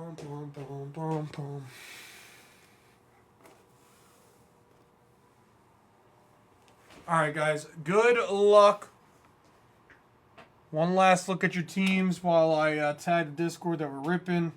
All right, guys. Good luck. One last look at your teams while I tag the Discord that we're ripping.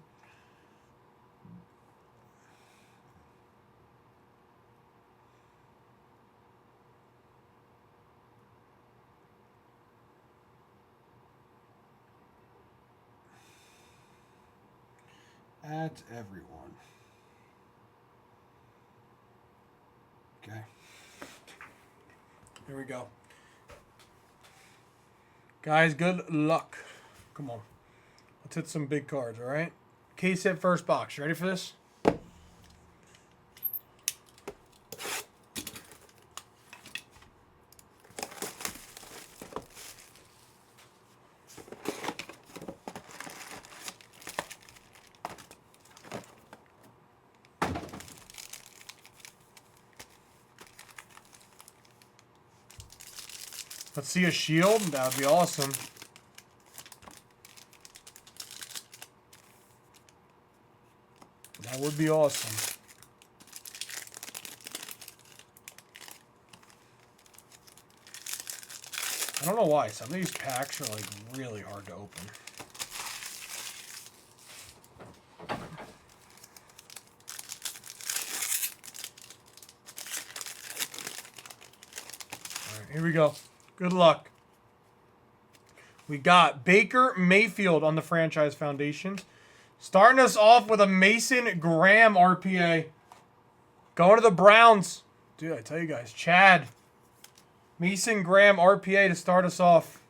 At everyone. Okay. Here we go. Guys, good luck. Come on. Let's hit some big cards, all right? Case hit first box. You ready for this? Let's see a shield. That would be awesome. That would be awesome. I don't know why. Some of these packs are like really hard to open. All right, here we go. Good luck. We got Baker Mayfield on the Franchise Foundations. Starting us off with a Mason Graham RPA. Going to the Browns. Dude, I tell you guys. Chad. Mason Graham RPA to start us off.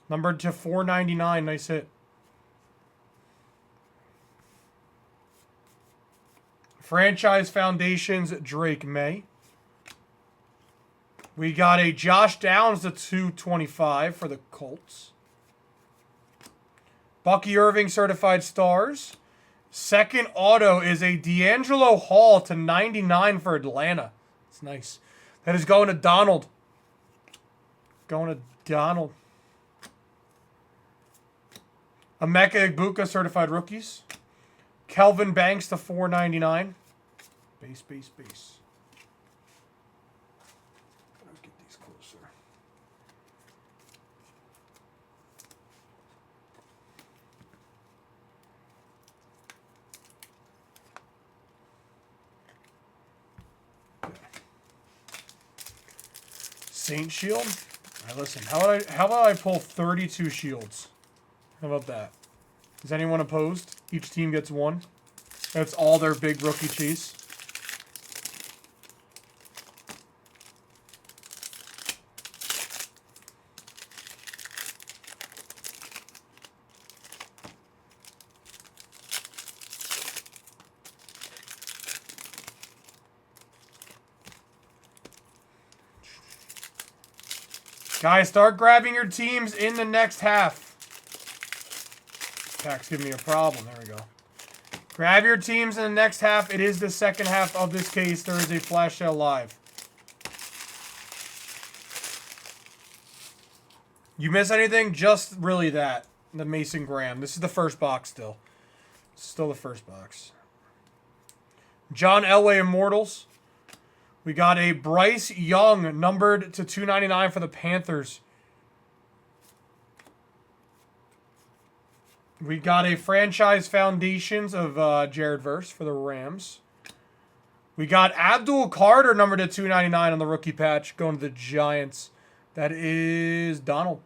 Numbered to 499. Nice hit. Franchise Foundations, Drake May. We got a Josh Downs to 225 for the Colts. Bucky Irving Certified Stars. Second auto is a D'Angelo Hall to 99 for Atlanta. It's nice. That is going to Donald. Going to Donald. Emeka Egbuka Certified Rookies. Kelvin Banks to 499. Base. Let's get these closer. Okay. Saint Shield. All right, listen. How about I pull 32 shields? How about that? Is anyone opposed? Each team gets one. That's all their big rookie chase. Guys, start grabbing your teams in the next half. Pack's giving me a problem. There we go. Grab your teams in the next half. It is the second half of this case. There is a flash sale live. You miss anything? Just really that. The Mason Graham. This is the first box still. Still the first box. John Elway Immortals. We got a Bryce Young numbered to 299 for the Panthers. We got a Franchise Foundations of Jared Verse for the Rams. We got Abdul Carter numbered to 299 on the rookie patch going to the Giants. That is Donald.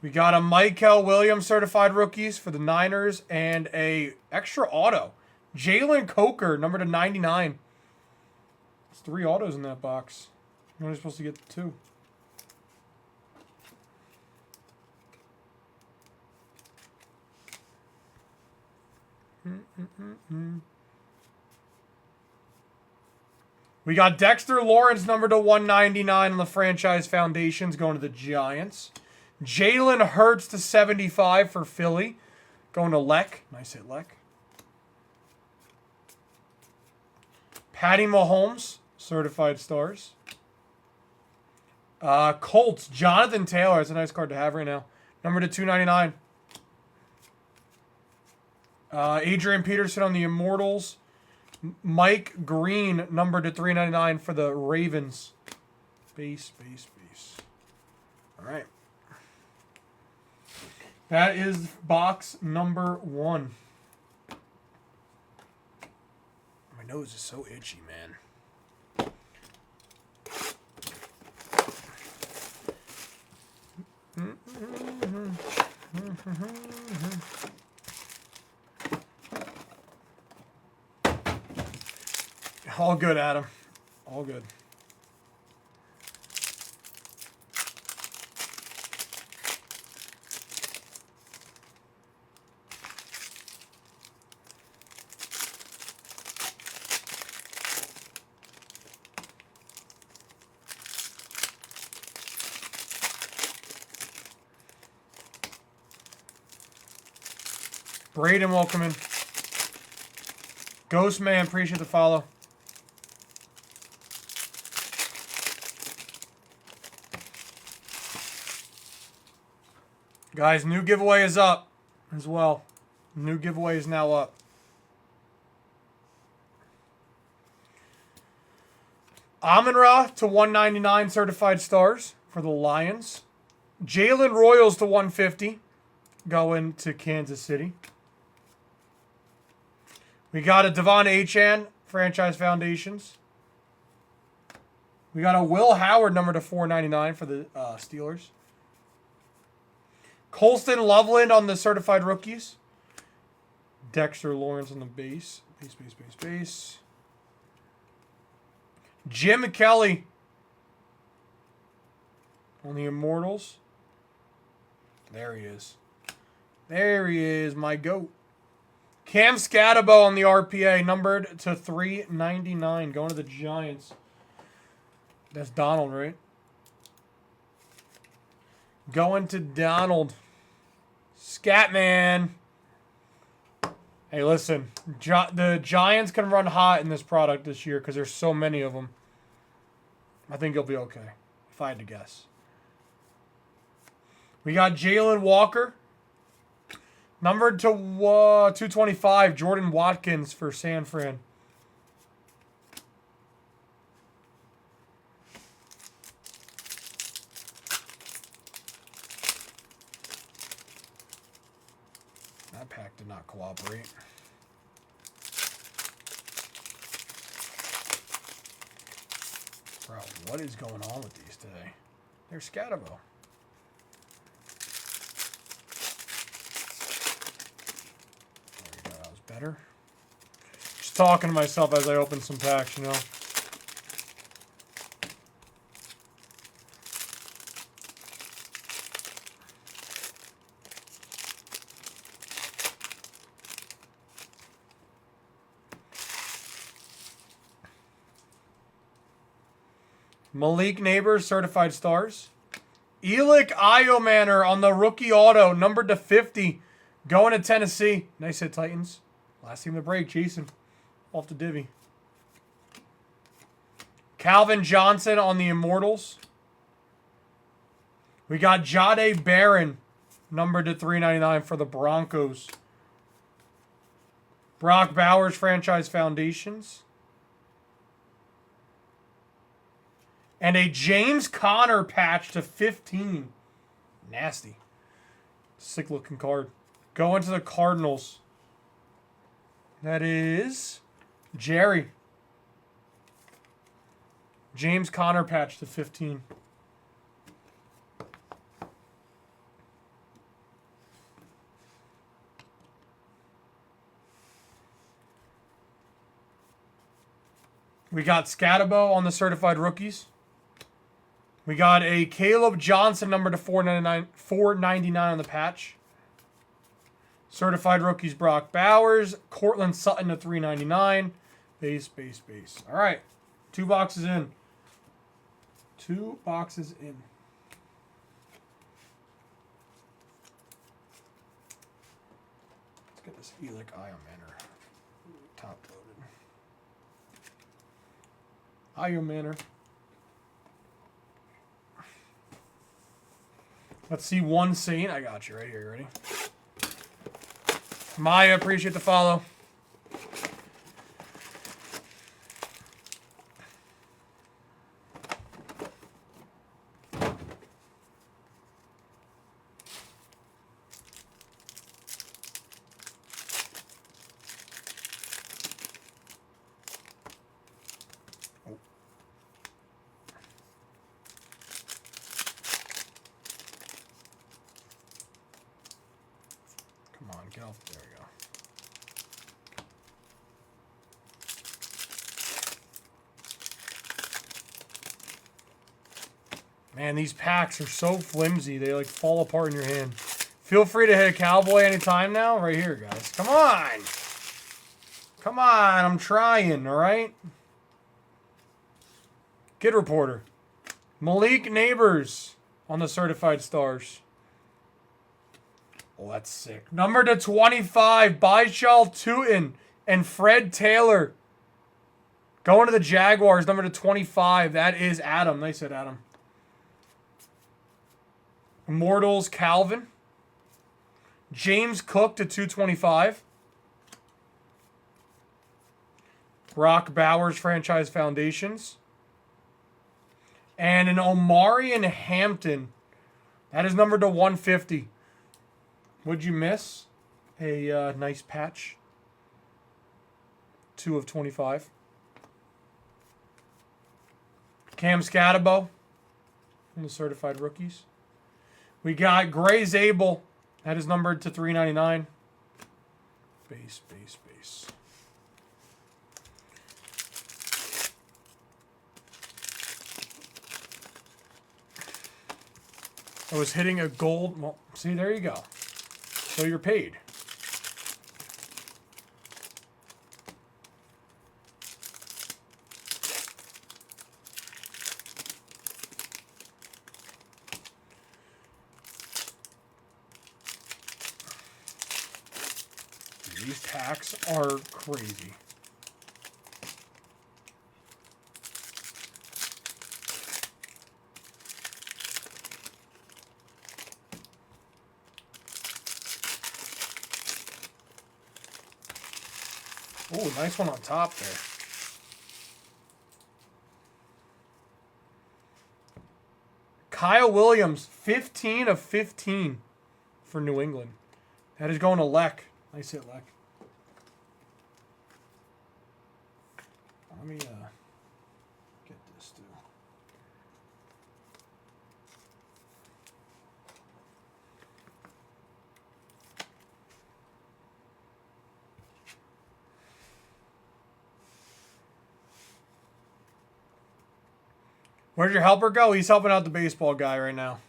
We got a Michael Williams Certified Rookies for the Niners and a extra auto. Jalen Coker, number to 99. There's 3 autos in that box. You're only supposed to get 2. We got Dexter Lawrence, number to 199 on the Franchise Foundations, going to the Giants. Jalen Hurts to 75 for Philly, going to Leck. Nice hit, Leck. Patty Mahomes, Certified Stars. Colts, Jonathan Taylor. That's a nice card to have right now. Number to 299. Adrian Peterson on the Immortals. Mike Green, number to 399 for the Ravens. Base. All right. That is box number 1. My nose is so itchy, man. All good, Adam. All good. Braden, welcome in. Ghost Man, appreciate the follow. Guys, new giveaway is up as well. New giveaway is now up. Amon-Ra to 199 certified stars for the Lions. Jalen Royals to 150 going to Kansas City. We got a Devon Achane, Franchise Foundations. We got a Will Howard number to 499 for the Steelers. Colston Loveland on the certified rookies. Dexter Lawrence on the base. Base. Jim Kelly on the Immortals. There he is. There he is, my goat. Cam Scatabo on the RPA, numbered to 399, going to the Giants. That's Donald, right? Going to Donald. Scatman. Hey, listen. The Giants can run hot in this product this year because there's so many of them. I think he'll be okay, if I had to guess. We got Jalen Walker. Numbered to 225, Jordan Watkins for San Fran. That pack did not cooperate. Bro, what is going on with these today? They're Scatabo. Better. Just talking to myself as I open some packs, you know. Malik Neighbors, certified stars. Elic Iomanner on the rookie auto, numbered to 50, going to Tennessee. Nice hit, Titans. Last team to break, Jason. Off the divvy. Calvin Johnson on the Immortals. We got Jahdae Barron, numbered to 399 for the Broncos. Brock Bowers, Franchise Foundations. And a James Conner patch to 15. Nasty. Sick looking card. Going to the Cardinals. That is Jerry. James Conner patch to 15. We got Scatabo on the certified rookies. We got a Caleb Johnson number to 499 on the patch. Certified rookies Brock Bowers. Cortland Sutton to 399. Base. All right. 2 boxes in. 2 boxes in. Let's get this Elic Iomanner top loaded. Iomanner. Let's see one Saint. I got you right here. Ready? Maya, appreciate the follow. Come on, get off. There we go. Man, these packs are so flimsy. They like fall apart in your hand. Feel free to hit a Cowboy anytime now. Right here, guys. Come on. Come on. I'm trying, all right? Kid Reporter. Malik Neighbors on the Certified Stars. Oh, that's sick. Number to 25, Bychal Tootin and Fred Taylor. Going to the Jaguars, number to 25. That is Adam. Nice hit, Adam. Immortals, Calvin. James Cook to 225. Brock Bowers, Franchise Foundations. And an Omarion Hampton. That is numbered to 150. Would you miss a nice patch? 2 of 25. Cam Scatabo from the Certified Rookies. We got Gray Zabel. That is numbered to 399. Base. I was hitting a gold. Well, see, there you go. So you're paid. These packs are crazy. Oh, nice one on top there. Kyle Williams, 15 of 15 for New England. That is going to Leck. Nice hit, Leck. Let me get this too. Where'd your helper go? He's helping out the baseball guy right now.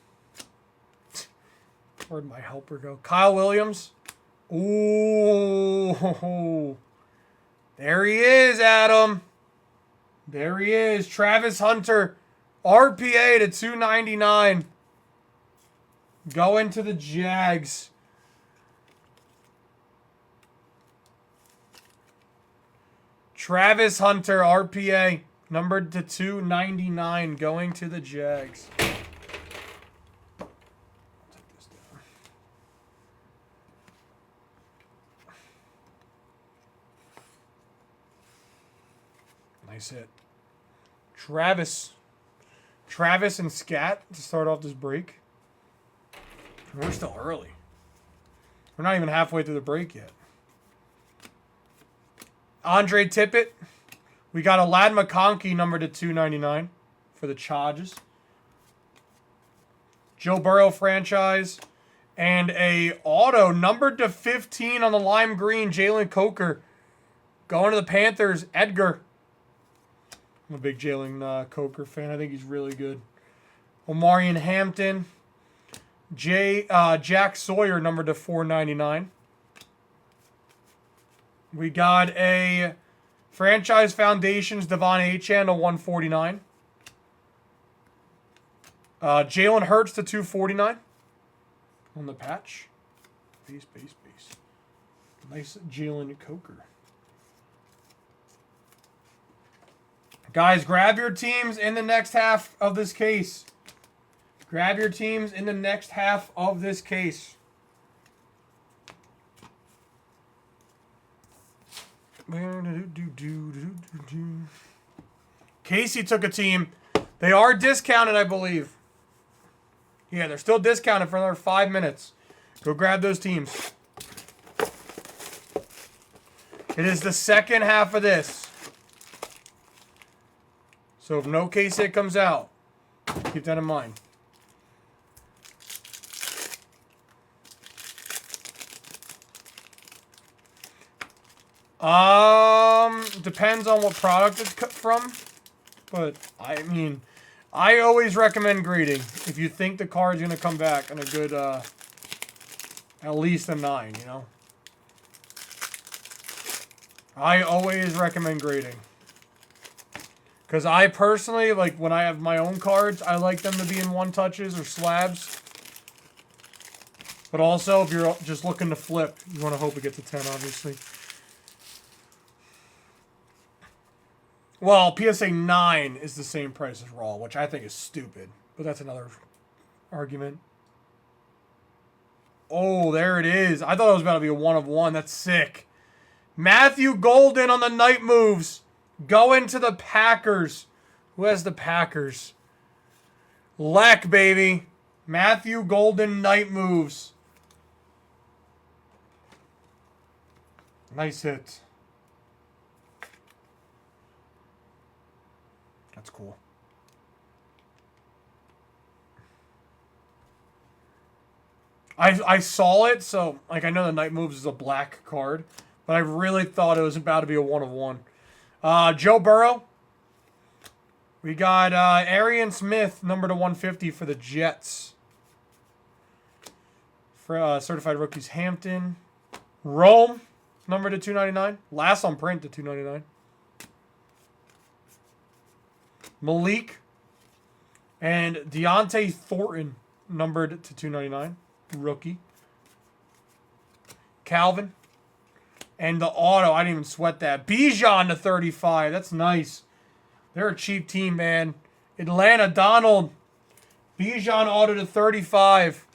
Where'd my helper go? Kyle Williams. Ooh. There he is, Adam. There he is. Travis Hunter. RPA to 299. Going to the Jags. Travis Hunter, RPA. Numbered to 299, going to the Jags. I'll take this down. Nice hit. Travis and Scat to start off this break. We're still early. We're not even halfway through the break yet. Andre Tippett. We got a Ladd McConkey number to 299 for the Chargers. Joe Burrow franchise. And a auto numbered to 15 on the lime green, Jalen Coker. Going to the Panthers, Edgar. I'm a big Jalen Coker fan. I think he's really good. Omarion Hampton. Jack Sawyer numbered to 499. We got a Franchise Foundations, Devon Achane to 149. Jalen Hurts to 249 on the patch. Base. Nice Jalen Coker. Guys, grab your teams in the next half of this case. Grab your teams in the next half of this case. Casey took a team. They are discounted, I believe. Yeah, they're still discounted for another 5 minutes. Go grab those teams. It is the second half of this. So if no case hit comes out, keep that in mind. Depends on what product it's cut from. But, I mean, I always recommend grading. If you think the card's going to come back in a good, at least a 9, you know? I always recommend grading. Because I personally, like, when I have my own cards, I like them to be in 1-touches or slabs. But also, if you're just looking to flip, you want to hope it gets a 10, obviously. Well, PSA 9 is the same price as Raw, which I think is stupid. But that's another argument. Oh, there it is. I thought it was about to be a 1 of 1. That's sick. Matthew Golden on the night moves. Going to the Packers. Who has the Packers? Leck, baby. Matthew Golden night moves. Nice hit. That's cool. I saw it, so like I know the night moves is a black card, but I really thought it was about to be a 1 of 1. Joe Burrow. We got Arian Smith, number to 150 for the Jets. For certified rookies, Hampton. Rome, number to 299. Last on print to 299. Malik. And Deontay Thornton, numbered to 299. Rookie. Calvin. And the auto, I didn't even sweat that. Bijan to 35. That's nice. They're a cheap team, man. Atlanta, Donald. Bijan auto to 35.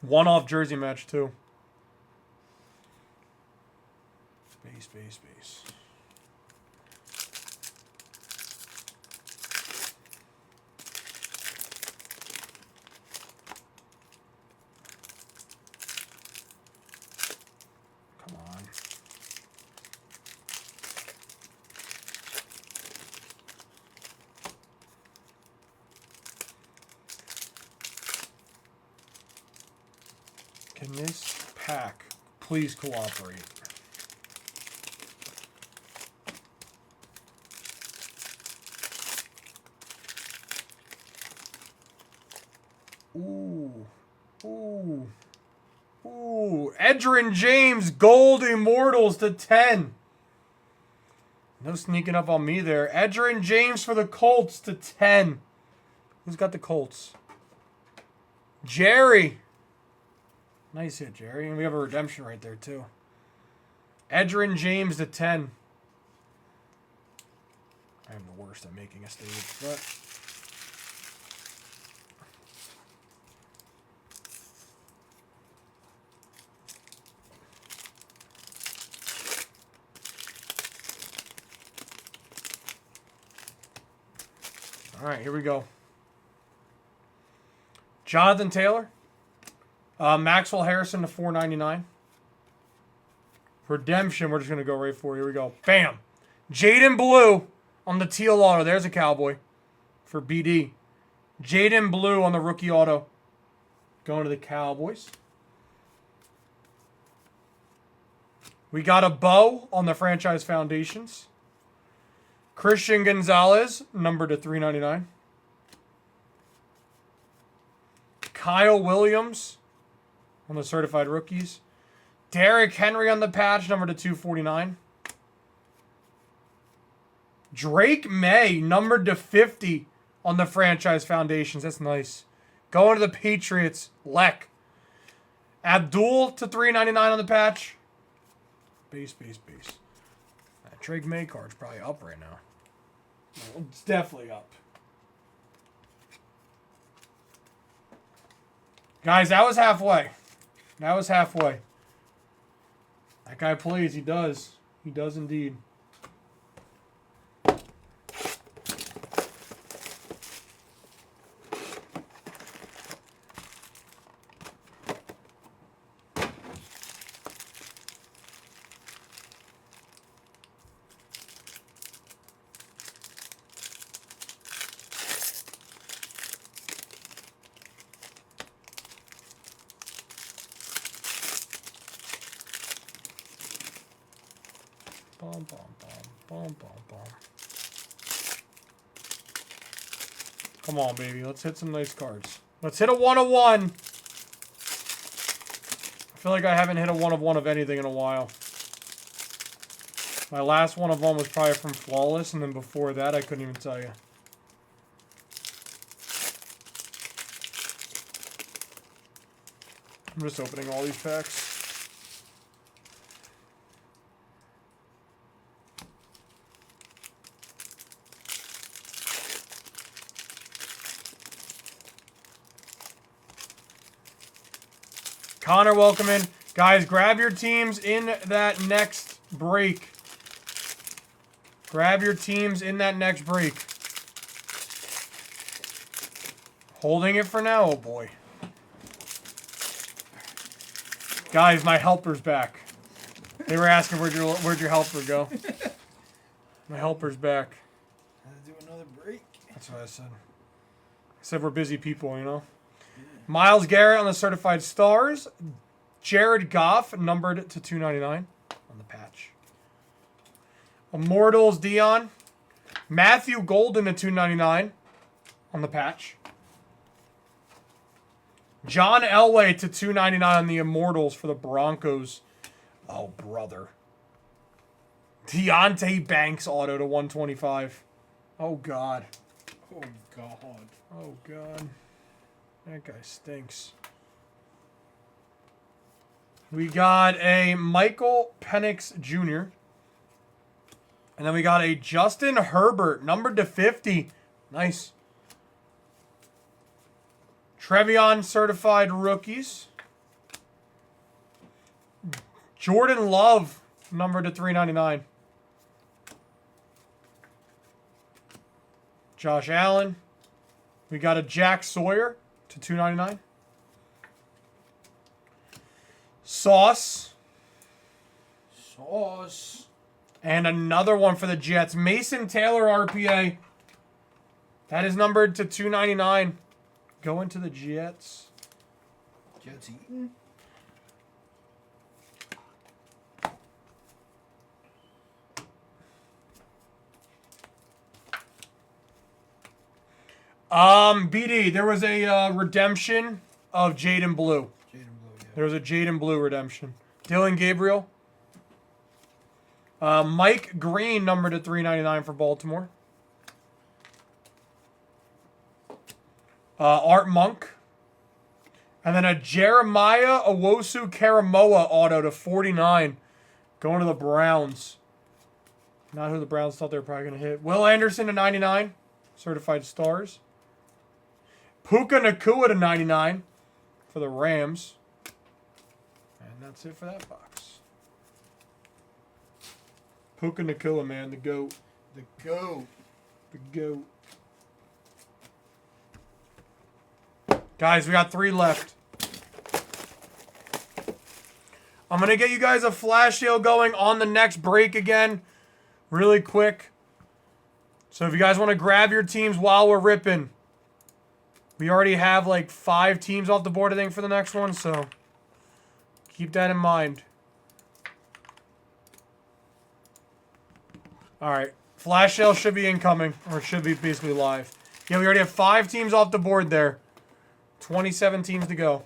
One-off jersey match, too. Base. Come on. Can this pack please cooperate? Ooh. Edgerrin James, Gold Immortals to 10. No sneaking up on me there. Edgerrin James for the Colts to 10. Who's got the Colts? Jerry. Nice hit, Jerry. And we have a redemption right there, too. Edgerrin James to 10. I am the worst at making a stage, but... All right, here we go. Jonathan Taylor. Maxwell Harrison to 499. Redemption, we're just going to go right for it. Here we go. Bam. Jaden Blue on the teal auto. There's a Cowboy for BD. Jaden Blue on the rookie auto. Going to the Cowboys. We got a Bo on the franchise foundations. Christian Gonzalez, number to 399. Kyle Williams on the certified rookies. Derrick Henry on the patch, number to 249. Drake May, numbered to 50 on the franchise foundations. That's nice. Going to the Patriots, Leck. Abdul to 399 on the patch. Base. Drake May card's probably up right now. It's definitely up. Guys, that was halfway. That was halfway. That guy plays. He does. He does indeed. Bum, bum, bum, bum, bum, bum. Come on, baby. Let's hit some nice cards. Let's hit a 1/1. I feel like I haven't hit a 1/1 of anything in a while. My last 1/1 was probably from Flawless, and then before that, I couldn't even tell you. I'm just opening all these packs. Connor, welcome in. Guys, grab your teams in that next break. Grab your teams in that next break. Holding it for now, oh boy. Guys, my helper's back. They were asking where'd your helper go. My helper's back. Had to do another break. That's what I said. I said we're busy people, you know. Myles Garrett on the Certified Stars. Jared Goff, numbered to 299 on the patch. Immortals, Dion. Matthew Golden to 299 on the patch. John Elway to 299 on the Immortals for the Broncos. Oh, brother. Deontay Banks auto to 125. Oh, God. Oh, God. Oh, God. That guy stinks. We got a Michael Penix Jr. And then we got a Justin Herbert, numbered to 50. Nice. Trevion certified rookies. Jordan Love, numbered to 399. Josh Allen. We got a Jack Sawyer to 299. Sauce. And another one for the Jets. Mason Taylor RPA. That is numbered to 299. Going to the Jets. Jets eating. BD, there was a redemption of Jaden Blue. Jaden Blue, yeah. There was a Jaden Blue redemption. Dylan Gabriel. Mike Green, numbered to 399 for Baltimore. Art Monk. And then a Jeremiah Owusu-Karamoah auto to 49. Going to the Browns. Not who the Browns thought they were probably going to hit. Will Anderson to 99. Certified Stars. Puka Nacua to 99 for the Rams. And that's it for that box. Puka Nacua, man. The GOAT. The GOAT. The GOAT. Guys, we got 3 left. I'm going to get you guys a flash sale going on the next break again. Really quick. So if you guys want to grab your teams while we're ripping. We already have like 5 teams off the board, I think, for the next one. So keep that in mind. All right. Flash sale should be incoming. Or should be basically live. Yeah, we already have 5 teams off the board there. 27 teams to go.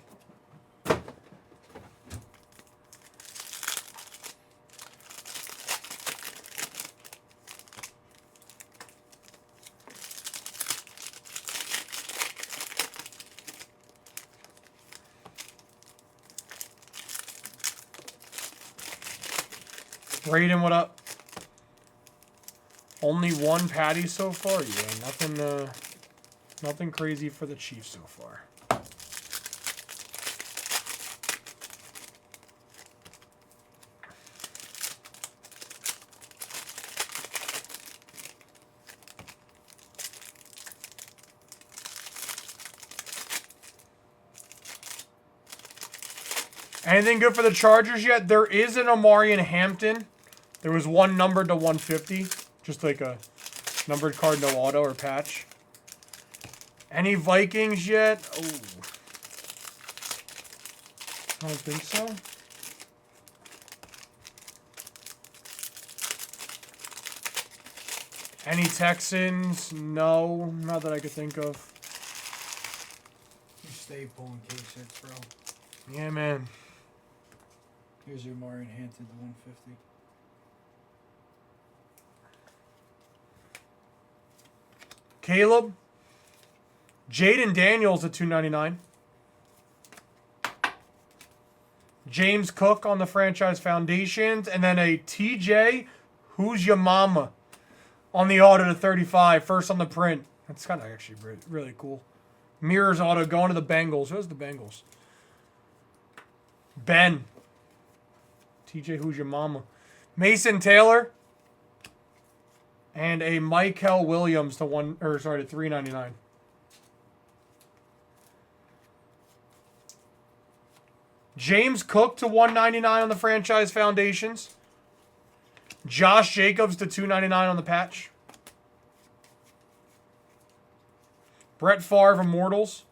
Braden, what up? Only one patty so far. Yeah, nothing crazy for the Chiefs so far. Anything good for the Chargers yet? There is an Amari in Hampton. There was one numbered to 150. Just like a numbered card, no auto or patch. Any Vikings yet? Oh. I don't think so. Any Texans? No, not that I could think of. You stay pulling case hits, bro. Yeah, man. Here's your Marion Hampton to 150. Caleb. Jaden Daniels at 299. James Cook on the Franchise Foundations. And then a TJ Who's Your Mama on the auto to 35. First on the print. That's kind of actually really cool. Mirrors auto going to the Bengals. Who's the Bengals? Ben. TJ Who's Your Mama. Mason Taylor. And a Michael Williams to 399. James Cook to 199 on the Franchise Foundations. Josh Jacobs to 299 on the patch. Brett Favre Immortals.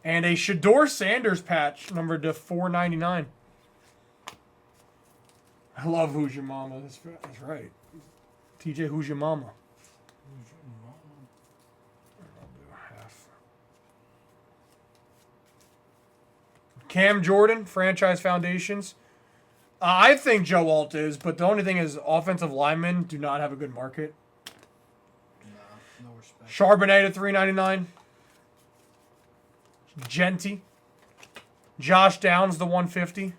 And a Shador Sanders patch numbered to 499. I love Who's Your Mama. That's right. TJ Who's Your Mama. Who's your mama? I'll do half. Cam Jordan, Franchise Foundations. I think Joe Alt is, but the only thing is offensive linemen do not have a good market. Nah, no respect. Charbonnet to $3.99. Genty. Josh Downs to $150.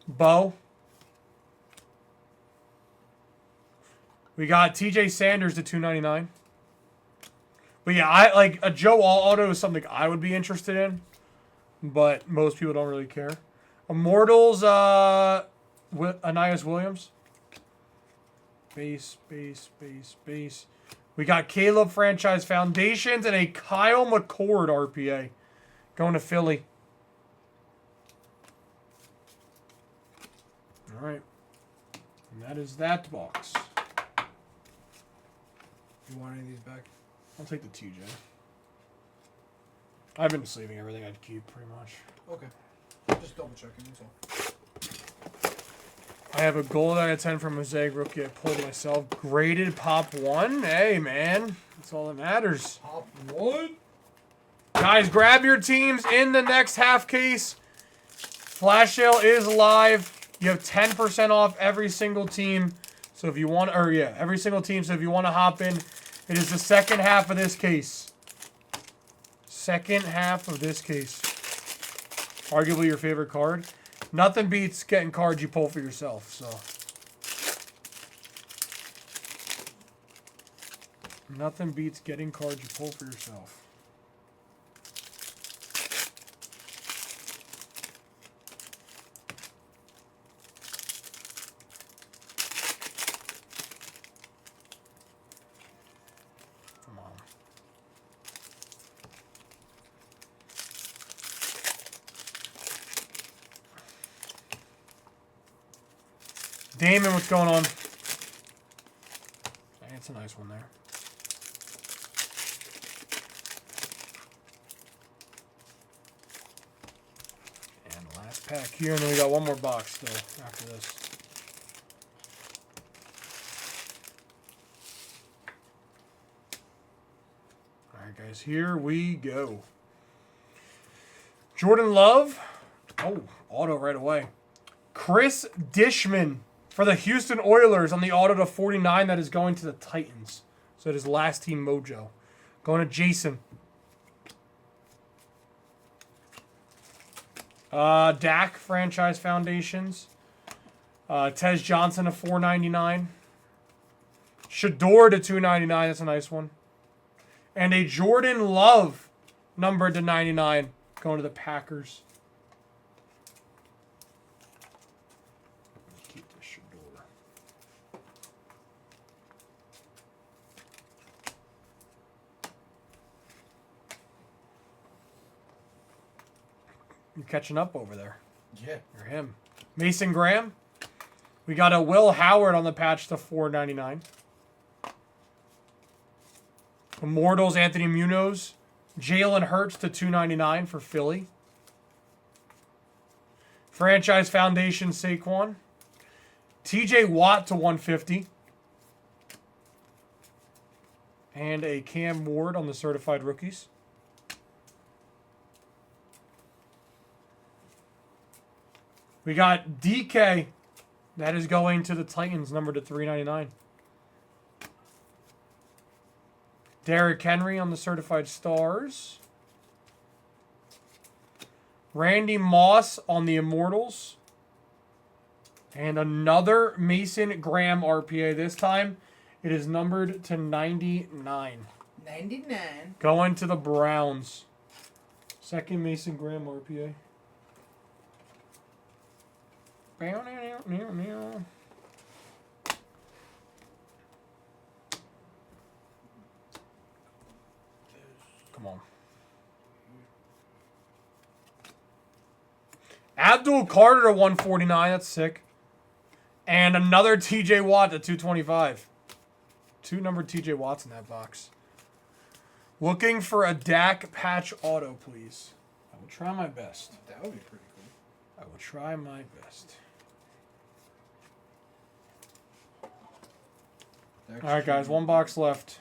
Bo. We got TJ Sanders to $2.99. But yeah, I like a Joe Alt auto is something I would be interested in, but most people don't really care. Immortals, Anais Williams. Base. We got Caleb Franchise Foundations and a Kyle McCord RPA going to Philly. All right. And that is that box. You want any of these back? I'll take the TJ. I've been sleeving everything I'd keep pretty much. Okay. Just double checking, that's all. I have a gold out of 10 from Mosaic Rookie I pulled myself. Graded Pop 1. Hey, man. That's all that matters. Pop 1? Guys, grab your teams in the next half case. Flash sale is live. You have 10% off every single team. So if you want, every single team. So if you want to hop in, it is the second half of this case. Second half of this case. Arguably your favorite card. Nothing beats getting cards you pull for yourself, so. Nothing beats getting cards you pull for yourself. Come on. Damon, what's going on? That's a nice one there. And last pack here, and then we got one more box still after this. Alright guys, here we go. Jordan Love. Oh, auto right away. Chris Dishman for the Houston Oilers on the auto to 49 that is going to the Titans. So it is last team mojo. Going to Jason. Dak Franchise Foundations. Tez Johnson to 499. Shador to 299. That's a nice one. And a Jordan Love numbered to 99 going to the Packers. Keep the Shador. You're catching up over there. Yeah. You're him. Mason Graham. We got a Will Howard on the patch to 499. Immortals, Anthony Munoz. Jalen Hurts to 299 for Philly. Franchise Foundation, Saquon. TJ Watt to 150. And a Cam Ward on the certified rookies. We got DK. That is going to the Titans, number to 399. Derrick Henry on the certified stars. Randy Moss on the Immortals. And another Mason Graham RPA. This time it is numbered to 99. 99. Going to the Browns. Second Mason Graham RPA. Come on. Abdul Carter to 149. That's sick. And another TJ Watt to 225. Two numbered TJ Watts in that box. Looking for a Dak patch auto, please. I will try my best. That would be pretty cool. I will try my best. All right, guys. One box left.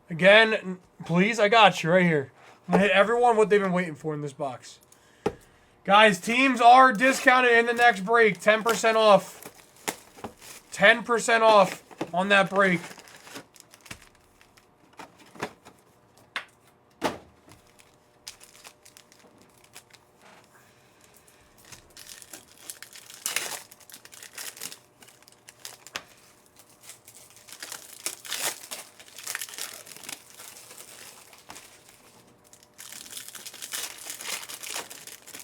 Again, please, I got you right here. I'm going to hit everyone what they've been waiting for in this box. Guys, teams are discounted in the next break. 10% off. 10% off on that break.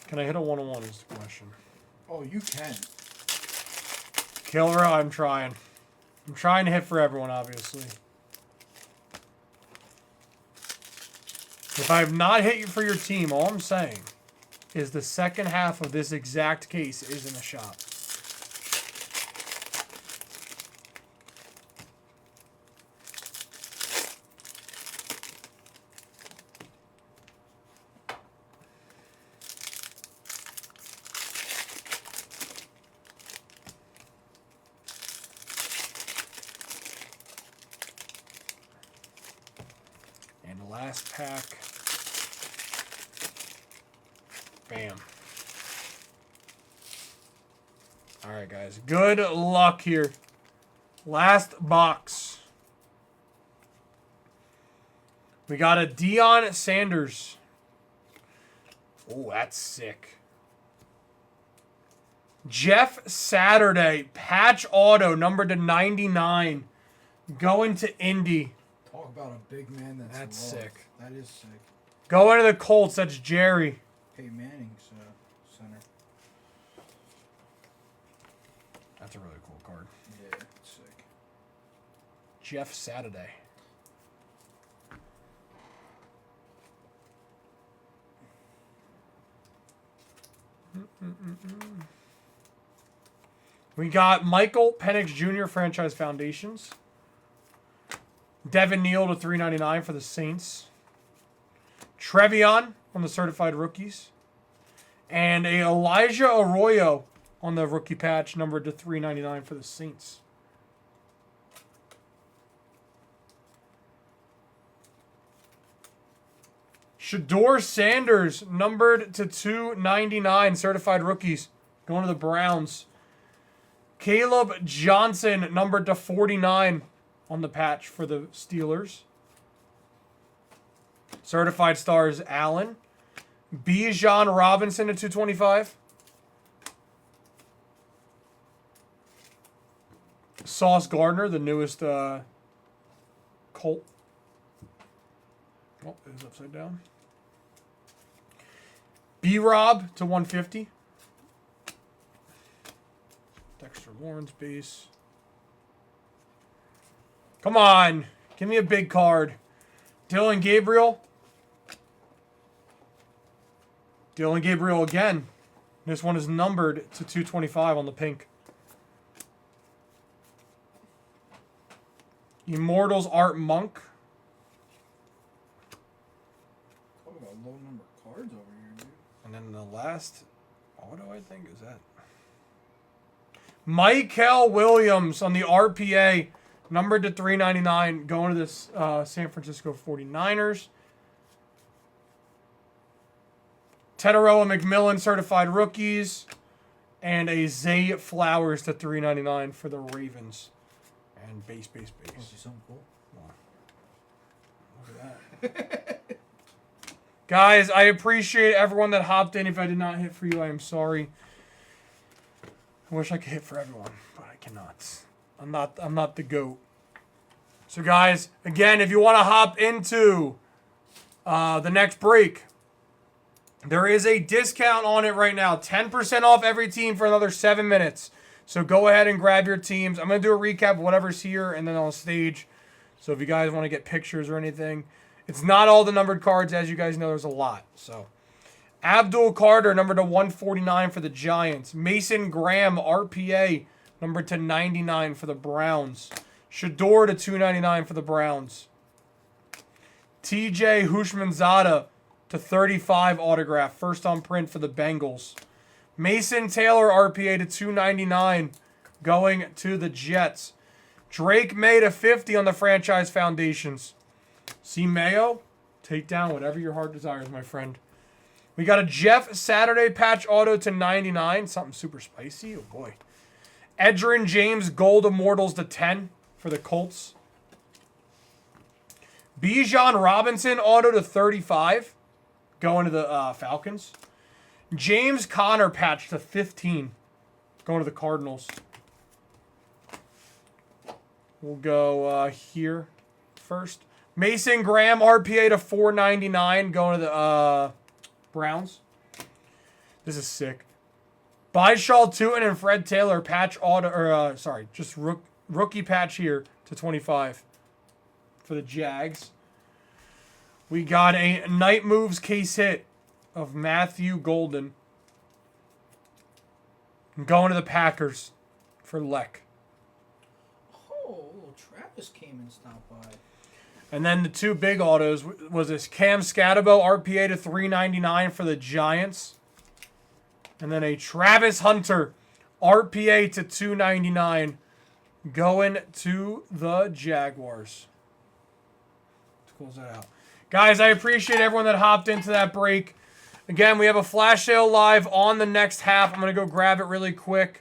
Can I hit a 101 is the question. Oh, you can. Killer, I'm trying. I'm trying to hit for everyone, obviously. If I have not hit you for your team, all I'm saying is the second half of this exact case is in the shop. Last pack. Bam. All right, guys. Good luck here. Last box. We got a Deion Sanders. Oh, that's sick. Jeff Saturday. Patch auto, numbered to 99. Going to Indy. Talk about a big man that's loved. Sick. That is sick. Going to the Colts. That's Jerry. Peyton Manning's center. That's a really cool card. Yeah, it's sick. Jeff Saturday. We got Michael Penix Jr. Franchise Foundations. Devin Neal to 399 for the Saints. Trevion on the certified rookies. And a Elijah Arroyo on the rookie patch, numbered to 399 for the Saints. Shador Sanders, numbered to 299, certified rookies, going to the Browns. Caleb Johnson, numbered to 49 on the patch for the Steelers. Certified stars Allen. Bijan Robinson at 225. Sauce Gardner, the newest Colt. Oh, it was upside down. B-Rob to 150. Dexter Lawrence base. Come on. Give me a big card. Dylan Gabriel. Dylan Gabriel again. This one is numbered to 225 on the pink. Immortals Art Monk. Talk about low number cards over here, dude. And then the last auto, I think, is that. Michael Williams on the RPA. Numbered to 399. Going to this San Francisco 49ers. Tetaroa McMillan certified rookies. And a Zay Flowers to 399 for the Ravens. And base. Want to see something cool? Look at that. Guys, I appreciate everyone that hopped in. If I did not hit for you, I am sorry. I wish I could hit for everyone, but I cannot. I'm not the GOAT. So guys, again, if you want to hop into the next break, there is a discount on it right now. 10% off every team for another 7 minutes. So go ahead and grab your teams. I'm going to do a recap of whatever's here and then on stage. So if you guys want to get pictures or anything. It's not all the numbered cards. As you guys know, there's a lot. So Abdul Carter, numbered to 149 for the Giants. Mason Graham, RPA, numbered to 99 for the Browns. Shador to 299 for the Browns. TJ Hushmanzada to 35 autograph. First on print for the Bengals. Mason Taylor, RPA to 299, going to the Jets. Drake May to 50 on the franchise foundations. C. Mayo, take down whatever your heart desires, my friend. We got a Jeff Saturday patch auto to 99. Something super spicy. Oh, boy. Edgerrin James Gold Immortals to 10 for the Colts. Bijan Robinson auto to 35, going to the Falcons. James Conner patch to 15, going to the Cardinals. We'll go here first. Mason Graham, RPA to 499, going to the Browns. This is sick. Byshaw Tootin and Fred Taylor patch auto, or just rookie patch here to 25 for the Jags. We got a Night Moves case hit of Matthew Golden. Going to the Packers for Leck. Oh, little Travis came and stopped by. And then the two big autos was this Cam Scatabo, RPA to 399 for the Giants. And then a Travis Hunter, RPA to 299, going to the Jaguars. Let's close that out. Guys, I appreciate everyone that hopped into that break. Again, we have a flash sale live on the next half. I'm going to go grab it really quick.